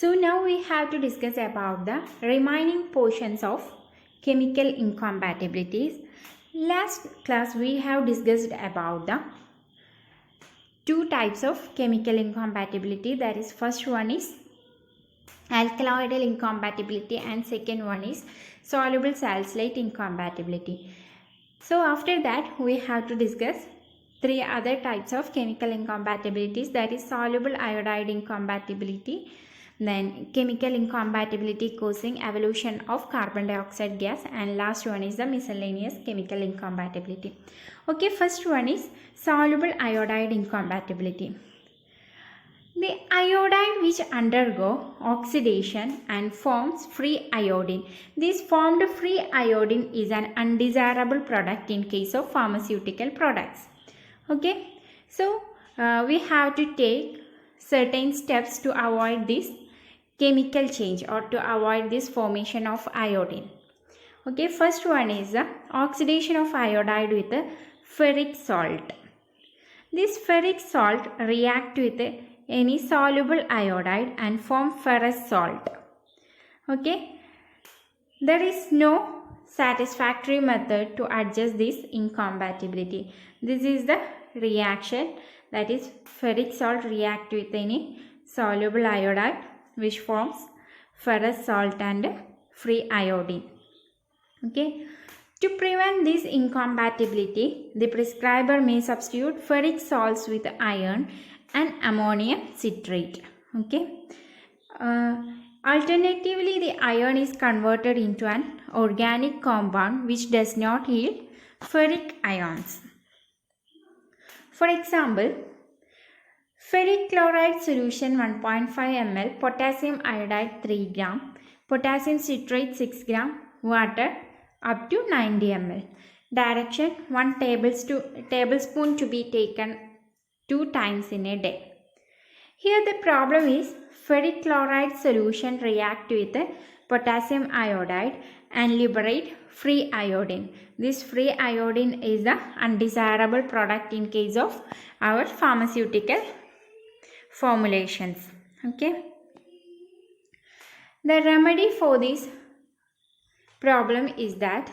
So now we have to discuss about the remaining portions of chemical incompatibilities. Last class we have discussed about the two types of chemical incompatibility. That is, first one is alkaloidal incompatibility and second one is soluble salicylate incompatibility. So after that we have to discuss three other types of chemical incompatibilities, that is soluble iodide incompatibility, then chemical incompatibility causing evolution of carbon dioxide gas, and last one is the miscellaneous chemical incompatibility. Okay, first one is soluble iodide incompatibility. The iodide which undergo oxidation and forms free iodine. This formed free iodine is an undesirable product in case of pharmaceutical products. Okay, so we have to take certain steps to avoid this chemical change or to avoid this formation of iodine. Okay, first one is the oxidation of iodide with a ferric salt. This ferric salt react with any soluble iodide and form ferrous salt. Okay, there is no satisfactory method to adjust this incompatibility. This is the reaction, that is ferric salt react with any soluble iodide which forms ferrous salt and free iodine. Okay, to prevent this incompatibility, the prescriber may substitute ferric salts with iron and ammonium citrate. Okay, alternatively the iron is converted into an organic compound which does not yield ferric ions. For example, ferric chloride solution 1.5 ml, potassium iodide 3 gram, potassium citrate 6 gram, water up to 90 ml. Direction: 1 tablespoon to be taken 2 times in a day. Here the problem is ferric chloride solution react with potassium iodide and liberate free iodine. This free iodine is the undesirable product in case of our pharmaceutical formulations. Okay, the remedy for this problem is that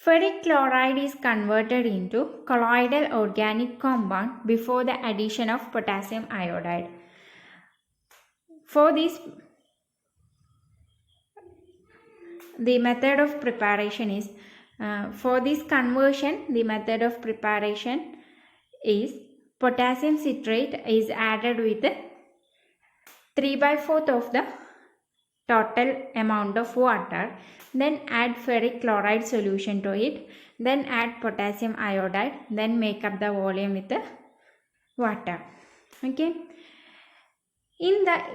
ferric chloride is converted into colloidal organic compound before the addition of potassium iodide. For this, the method of preparation is for this conversion, the method of preparation is potassium citrate is added with 3/4 of the total amount of water, then add ferric chloride solution to it, then add potassium iodide, then make up the volume with the water. Okay,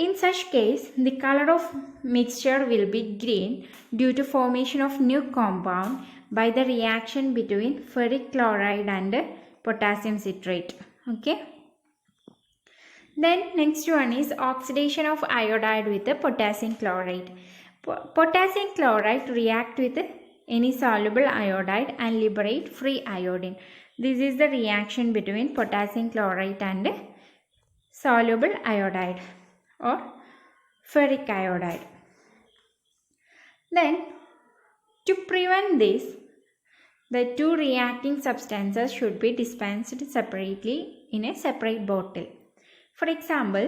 in such case the color of mixture will be green due to formation of new compound by the reaction between ferric chloride and potassium citrate. Okay, then next one is oxidation of iodide with the potassium chloride. Potassium chloride react with any soluble iodide and liberate free iodine. This is the reaction between potassium chloride and soluble iodide or ferric iodide. Then to prevent this, the two reacting substances should be dispensed separately in a separate bottle. For example,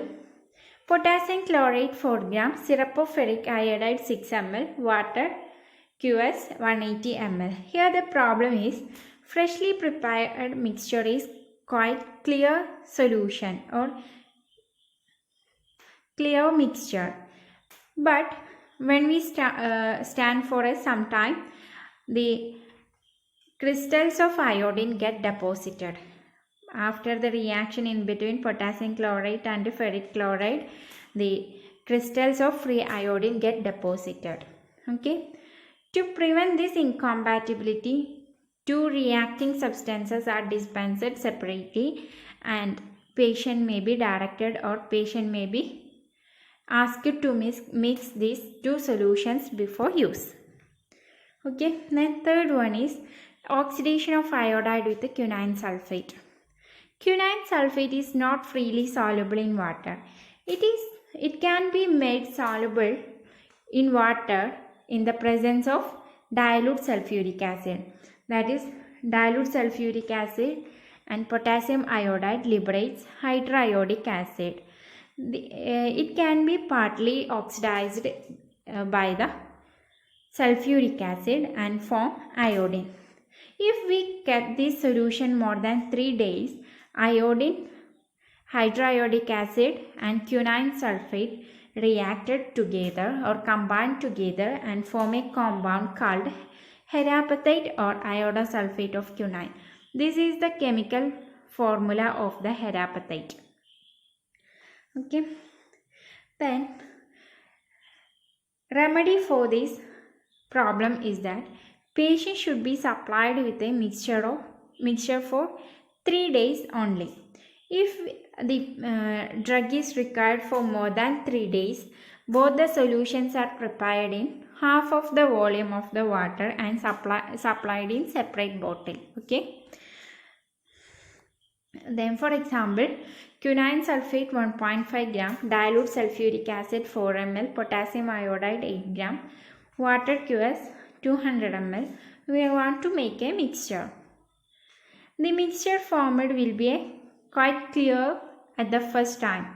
potassium chloride 4 gram, syrup of ferric iodide 6 ml, water QS 180 ml. Here the problem is freshly prepared mixture is quite clear solution or clear mixture, but when we stand for some time, the crystals of iodine get deposited. After the reaction in between potassium chloride and ferric chloride, the crystals of free iodine get deposited. Okay, to prevent this incompatibility, two reacting substances are dispensed separately and patient may be directed or patient may be asked to mix these two solutions before use. Okay, then third one is oxidation of iodide with the quinine sulfate. Quinine sulfate is not freely soluble in water. It is it can be made soluble in water in the presence of dilute sulfuric acid. That is, dilute sulfuric acid and potassium iodide liberates hydroiodic acid. It can be partly oxidized by the sulfuric acid and form iodine. If we kept this solution more than 3 days, iodine, hydroiodic acid and quinine sulfate reacted together or combined together and form a compound called herapatite or iodosulfate of quinine. This is the chemical formula of the herapatite. Okay. Then remedy for this problem is that patient should be supplied with a mixture for 3 days only. If the drug is required for more than 3 days, both the solutions are prepared in half of the volume of the water and supplied in separate bottle. Okay. Then for example, quinine sulfate 1.5 gram, dilute sulfuric acid 4 ml, potassium iodide 8 gram, water QS 200 ml. We want to make a mixture. The mixture formed will be quite clear at the first time,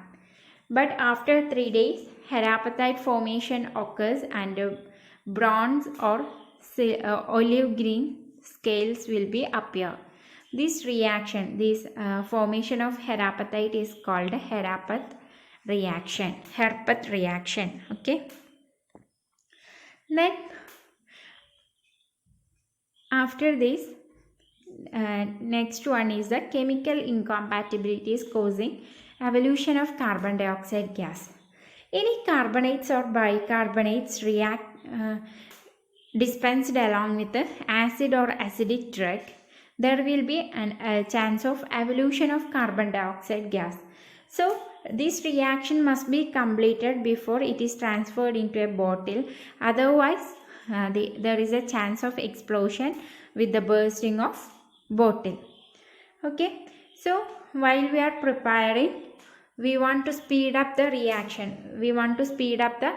but after 3 days herapatite formation occurs and bronze or olive green scales will be appear. This reaction, this formation of herapatite is called Herapath reaction. Okay. Then after this, next one is the chemical incompatibilities causing evolution of carbon dioxide gas. Any carbonates or bicarbonates dispensed along with the acid or acidic drug, there will be a chance of evolution of carbon dioxide gas. So this reaction must be completed before it is transferred into a bottle. Otherwise, there is a chance of explosion with the bursting of bottle. Okay. So while we are preparing, we want to speed up the reaction. We want to speed up the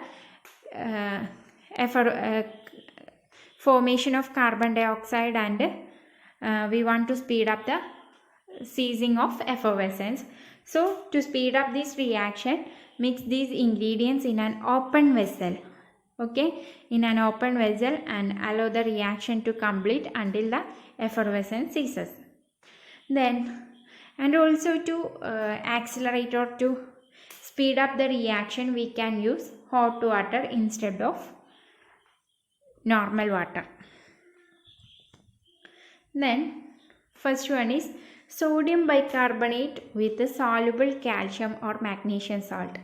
formation of carbon dioxide and we want to speed up the ceasing of effervescence. So to speed up this reaction, mix these ingredients in an open vessel. Okay, in an open vessel and allow the reaction to complete until the effervescence ceases. Then, and also to accelerate or to speed up the reaction, we can use hot water instead of normal water. Then first one is sodium bicarbonate with soluble calcium or magnesium salt.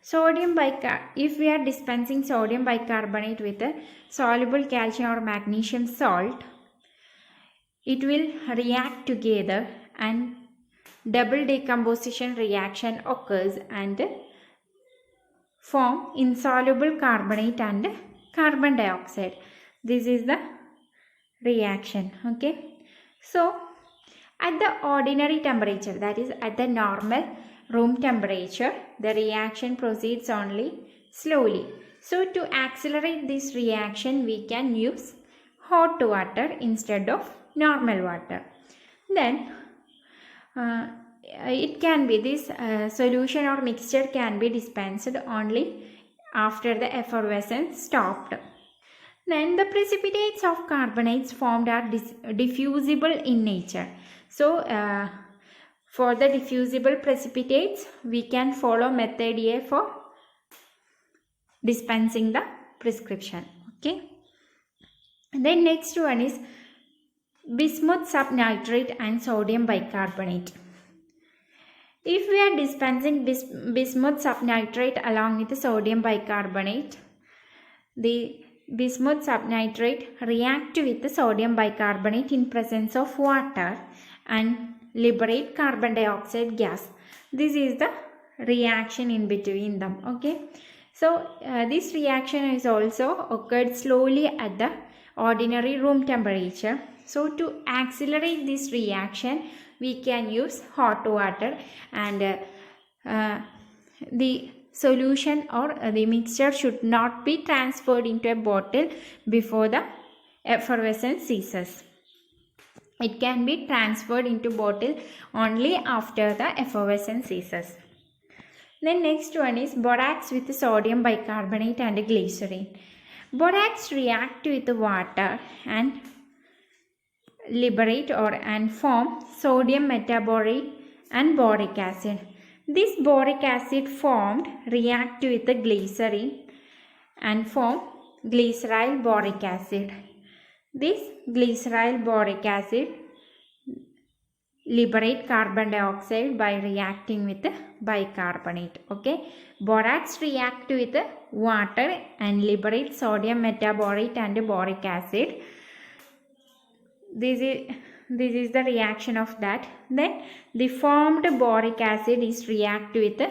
If we are dispensing sodium bicarbonate with a soluble calcium or magnesium salt, it will react together and double decomposition reaction occurs and form insoluble carbonate and carbon dioxide. This is the reaction. Okay. So at the ordinary temperature, that is at the normal room temperature, the reaction proceeds only slowly. So to accelerate this reaction, we can use hot water instead of normal water. Then it can be this solution or mixture can be dispensed only after the effervescence stopped. Then the precipitates of carbonates formed are diffusible in nature. So for the diffusible precipitates, we can follow method A for dispensing the prescription. Okay. Then next one is bismuth subnitrate and sodium bicarbonate. If we are dispensing bismuth subnitrate along with the sodium bicarbonate, the bismuth subnitrate react with the sodium bicarbonate in presence of water and liberate carbon dioxide gas. This is the reaction in between them. Okay. So this reaction is also occurred slowly at the ordinary room temperature. So to accelerate this reaction, we can use hot water and the solution or the mixture should not be transferred into a bottle before the effervescence ceases. It can be transferred into bottle only after the effervescence ceases. Then next one is borax with sodium bicarbonate and glycerin. Borax react with water and liberate and form sodium metaborate and boric acid. This boric acid formed react with the glycerin and form glyceryl boric acid. This glyceryl boric acid liberate carbon dioxide by reacting with bicarbonate. Okay, borax react with water and liberate sodium metaborate and boric acid. This is the reaction of that. Then the formed boric acid is react with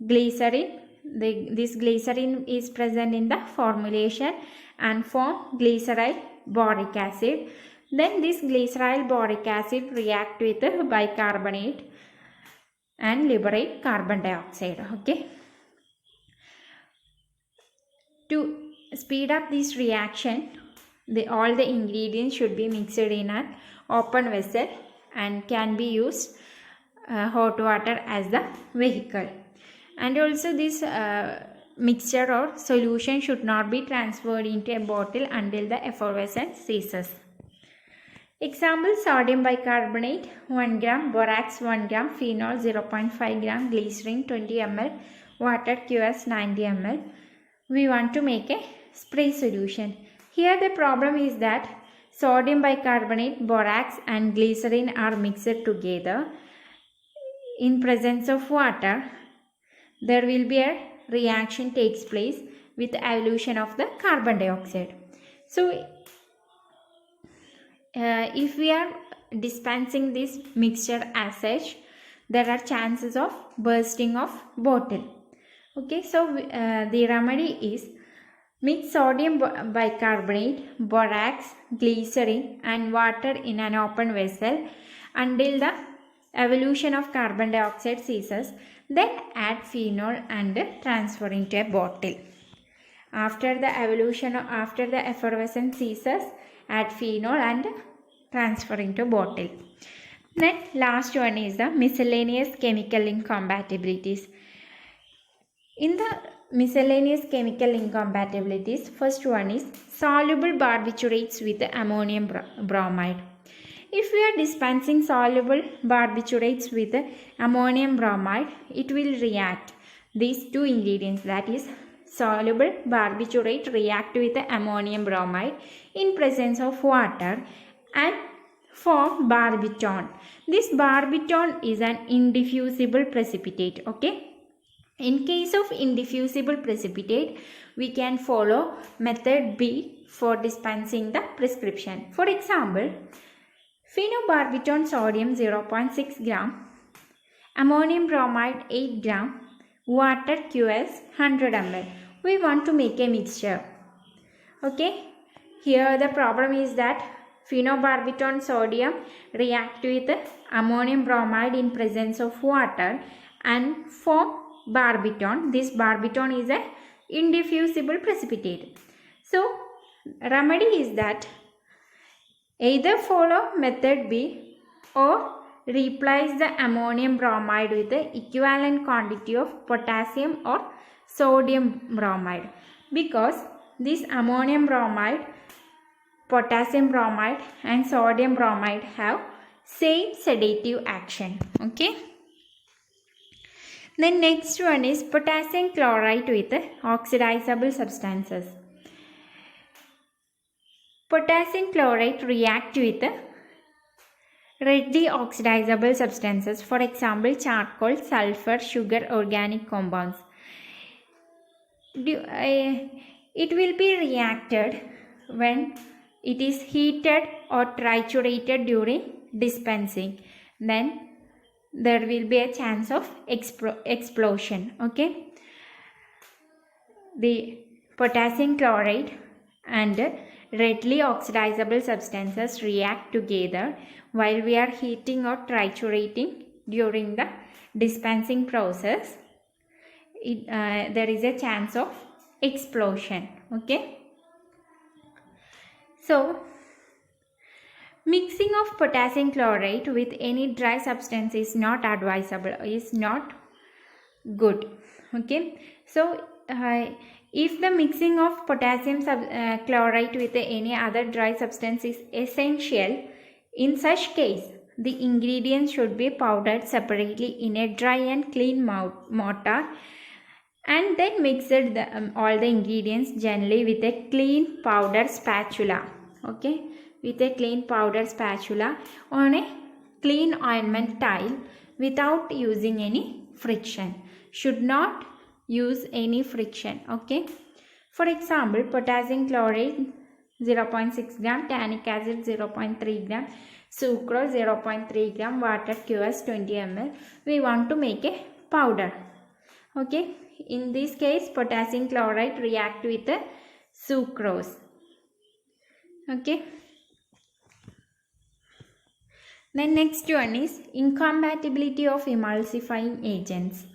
glycerin. This glycerin is present in the formulation and form glyceryl boric acid. Then this glyceryl boric acid react with bicarbonate and liberate carbon dioxide. Okay. To speed up this reaction, all the ingredients should be mixed in an open vessel and can be used hot water as the vehicle. And also this mixture or solution should not be transferred into a bottle until the effervescence ceases. Example: sodium bicarbonate 1 gram, borax 1 gram, phenol 0.5 gram, glycerin 20 ml, water QS 90 ml. We want to make a spray solution. Here the problem is that sodium bicarbonate, borax and glycerin are mixed together in presence of water. There will be a reaction takes place with evolution of the carbon dioxide. So if we are dispensing this mixture as such, there are chances of bursting of bottle. Okay, so the remedy is mix sodium bicarbonate, borax, glycerin and water in an open vessel until the evolution of carbon dioxide ceases. Then add phenol and transfer into a bottle. After the effervescence ceases, add phenol and transfer into bottle. Then last one is the miscellaneous chemical incompatibilities. In the miscellaneous chemical incompatibilities, first one is soluble barbiturates with ammonium bromide. If we are dispensing soluble barbiturates with ammonium bromide, it will react these two ingredients, that is soluble barbiturate react with ammonium bromide in presence of water and form barbitone. This barbitone is an indiffusible precipitate. Okay. In case of indiffusible precipitate, we can follow method B for dispensing the prescription. For example, phenobarbital sodium 0.6 gram, ammonium bromide 8 gram, water QS 100 ml. We want to make a mixture. Okay. Here the problem is that phenobarbital sodium react with ammonium bromide in presence of water and form barbitone. This barbitone is a indiffusible precipitate. So remedy is that either follow method B or replace the ammonium bromide with the equivalent quantity of potassium or sodium bromide, because this ammonium bromide, potassium bromide and sodium bromide have same sedative action. Okay. Then next one is potassium chloride with oxidizable substances. Potassium chloride react with readily oxidizable substances. For example, charcoal, sulfur, sugar, organic compounds. It will be reacted when it is heated or triturated during dispensing. Then there will be a chance of explosion. Okay. The potassium chloride and readily oxidizable substances react together while we are heating or triturating during the dispensing process. there is a chance of explosion. Okay. So mixing of potassium chloride with any dry substance is not advisable, is not good. Okay. So if the mixing of potassium chloride with any other dry substance is essential, in such case the ingredients should be powdered separately in a dry and clean mortar, and then mixed all the ingredients gently with a clean powder spatula. Okay, with a clean powder spatula on a clean ointment tile without using any friction. Should not use any friction. Okay. For example, potassium chloride 0.6 gram, tannic acid 0.3 gram, sucrose 0.3 gram, water QS 20 ml. We want to make a powder. Okay. In this case, potassium chloride react with the sucrose. Okay. Then next one is incompatibility of emulsifying agents.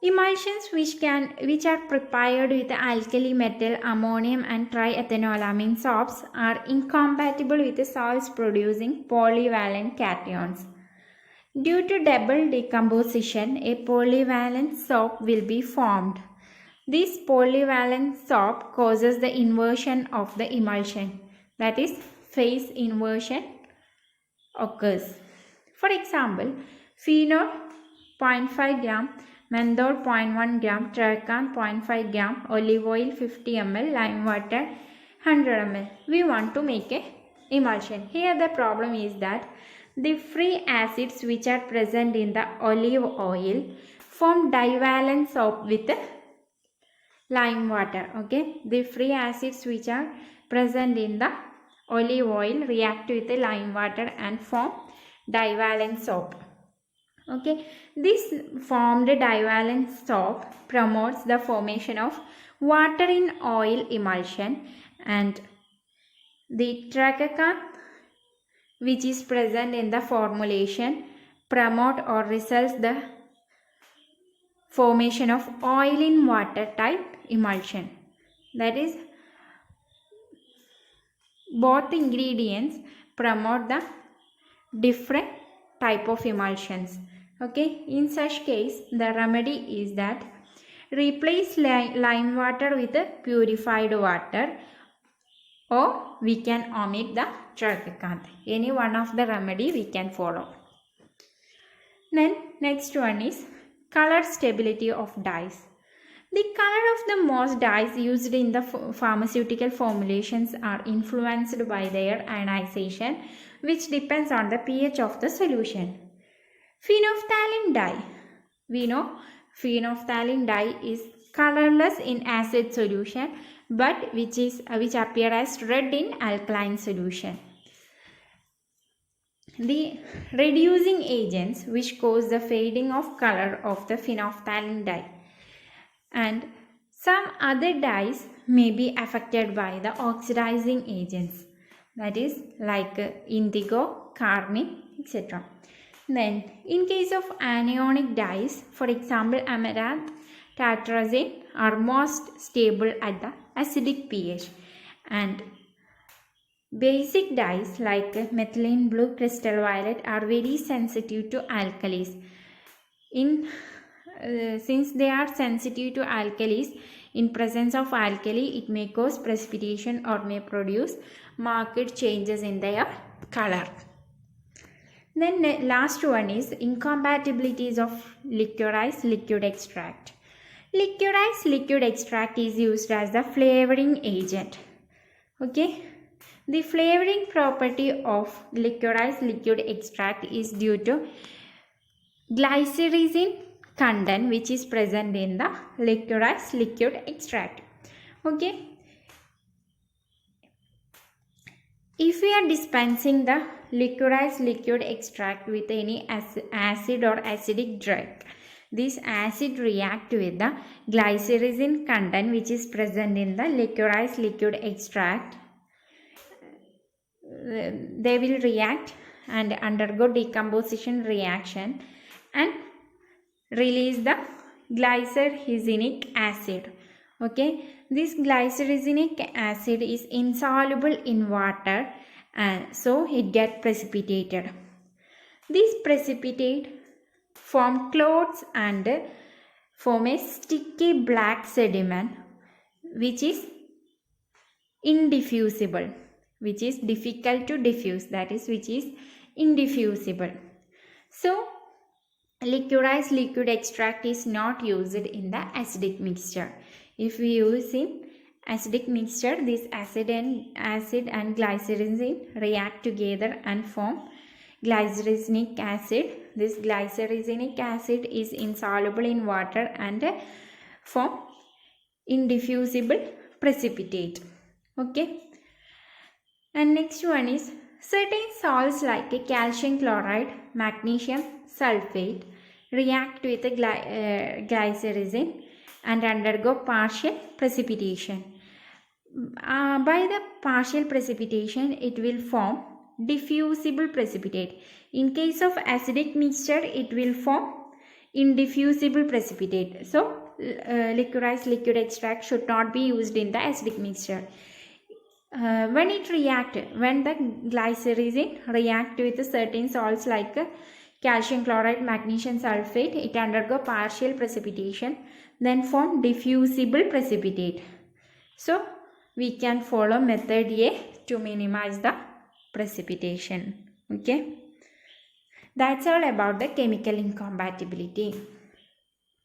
Emulsions which are prepared with alkali metal, ammonium and triethanolamine salts are incompatible with the salts producing polyvalent cations. Due to double decomposition, a polyvalent soap will be formed. This polyvalent soap causes the inversion of the emulsion, that is, phase inversion occurs. For example, phenol 0.5 gram, menthol 0.1 gram, triacan 0.5 gram, olive oil 50 ml, lime water 100 ml. We want to make a emulsion. Here the problem is that the free acids which are present in the olive oil form divalent soap with lime water. Okay, the free acids which are present in the olive oil react with the lime water and form divalent soap. Okay, this formed divalent soap promotes the formation of water in oil emulsion, and the triacan which is present in the formulation promote or results the formation of oil in water type emulsion. That is, both ingredients promote the different type of emulsions. Okay, in such case the remedy is that replace lime water with a purified water, or we can omit the triacan. Any one of the remedy we can follow. Then next one is color stability of dyes. The color of the most dyes used in the pharmaceutical formulations are influenced by their ionization, which depends on the pH of the solution. Phenolphthalein dye. We know phenolphthalein dye is colorless in acid solution, but which appear as red in alkaline solution. The reducing agents which cause the fading of color of the phenolphthalein dye, and some other dyes may be affected by the oxidizing agents, that is like indigo, carmine, etc. Then in case of anionic dyes, for example amaranth, tartrazine are most stable at the acidic pH, and basic dyes like methylene blue, crystal violet are very sensitive to alkalis. Since they are sensitive to alkalis, in presence of alkali it may cause precipitation or may produce marked changes in their color. Then last one is incompatibilities of liquorized liquid extract. Liquorized liquid extract is used as the flavoring agent. Okay, the flavoring property of liquorized liquid extract is due to glycyrrhizin content which is present in the liquorized liquid extract. Okay, if we are dispensing the liquorized liquid extract with any acid or acidic drug, this acid react with the glycyrrhizin content which is present in the liquorized liquid extract. They will react and undergo decomposition reaction and release the glycyrrhizinic acid. Okay, this glycyrrhizinic acid is insoluble in water and so it gets precipitated. This precipitate form clots and form a sticky black sediment which is indiffusible, which is difficult to diffuse, that is which is indiffusible. So liquidized liquid extract is not used in the acidic mixture. If we use in acidic mixture, this acid and glycyrrhizin react together and form glycyrrhizinic acid. This glycyrrhizinic acid is insoluble in water and form indiffusible precipitate. Okay, and next one is certain salts like calcium chloride, magnesium sulfate react with glycyrrhizin and undergo partial precipitation. By the partial precipitation, it will form diffusible precipitate. In case of acidic mixture, it will form indiffusible precipitate. So liquidized liquid extract should not be used in the acidic mixture. When the glycyrrhizin react with certain salts like calcium chloride, magnesium sulfate, it undergo partial precipitation, then form diffusible precipitate. So we can follow method A to minimize the precipitation. Okay, that's all about the chemical incompatibility.